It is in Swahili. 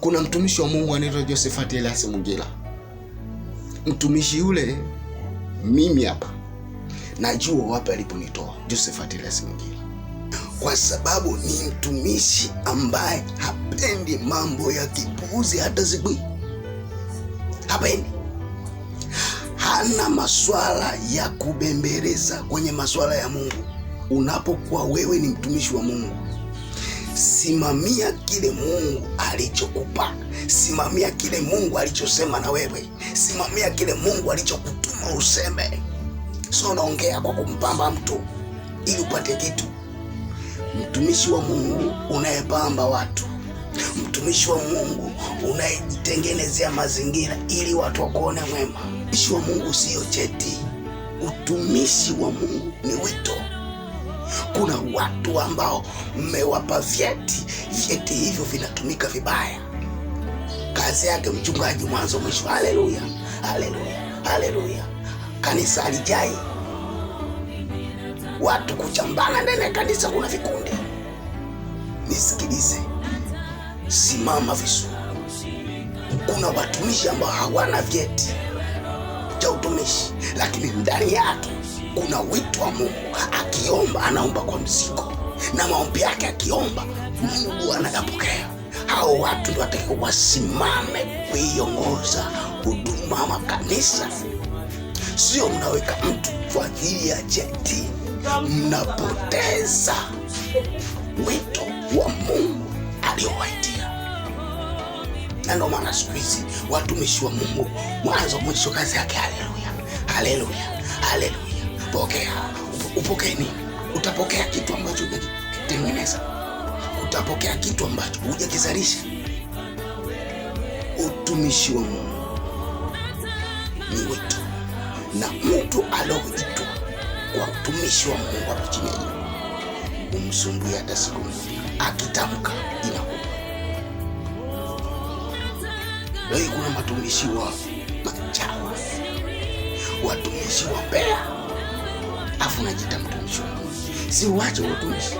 Kuna mtumishi wa Mungu anaitwa Josephat Elias Mungila. Mtumishi yule mimi hapa najua wapi aliponitoa Josephat Elias Mungila, kwa sababu ni mtumishi ambaye hapendi mambo ya kipuuzi hata siku. Hapendi. Hana maswala ya kubembeleza kwenye maswala ya Mungu. Unapokuwa wewe ni mtumishi wa Mungu, simamia kile Mungu alichokupa, simamia kile Mungu alichosema na wewe, simamia kile Mungu alichokutuma useme. Sio unaongea kwa kumpamba mtu ili upate kitu. Mtumishi wa Mungu unayepamba watu, mtumishi wa Mungu unayejitengenezea mazingira ili watu wakuone mwema. Mtumishi wa Mungu sio cheti. Utumishi wa Mungu ni wito. Kuna watu ambao mmewapa vyeti hivyo vinatumika vibaya. Kazi yake mchungaji mwanzo mwisho. Haleluya, haleluya, haleluya. Kanisa alijai watu kuchambana ndani ya kanisa, kuna vikundi. Nisikilize, simama vizuri. Kuna watumishi ambao hawana vyeti cha utumishi, lakini ndani yake kuna wito wa Mungu. Akiomba anaomba kwa mzigo, na maombi yake akiomba Mungu anayapokea. Hao watu ndio watakao wasimame kuiongoza huduma wa kanisa. Sio mnaweka mtu kwa ajili ya cheti, mnapoteza wito wa Mungu aliowaitia. Na ndio maana siku hizi watumishi wa Mungu mwanzo mwisho kazi yake. Haleluya, haleluya, haleluya. Pokea. Upokee nini? Utapokea kitu ambacho hujakitengeneza. Utapokea kitu ambacho hujakizalisha. Utumishi wa Mungu ni wito, na mtu alioitwa kwa utumishi wa Mungu hapa chini umsumbue hata siku moja. Akitamka inakuwa. Leo kuna matumishi wa machawa, watumishi wa mbea, afu najita mtumishi wa Mungu. Si uache utumishi.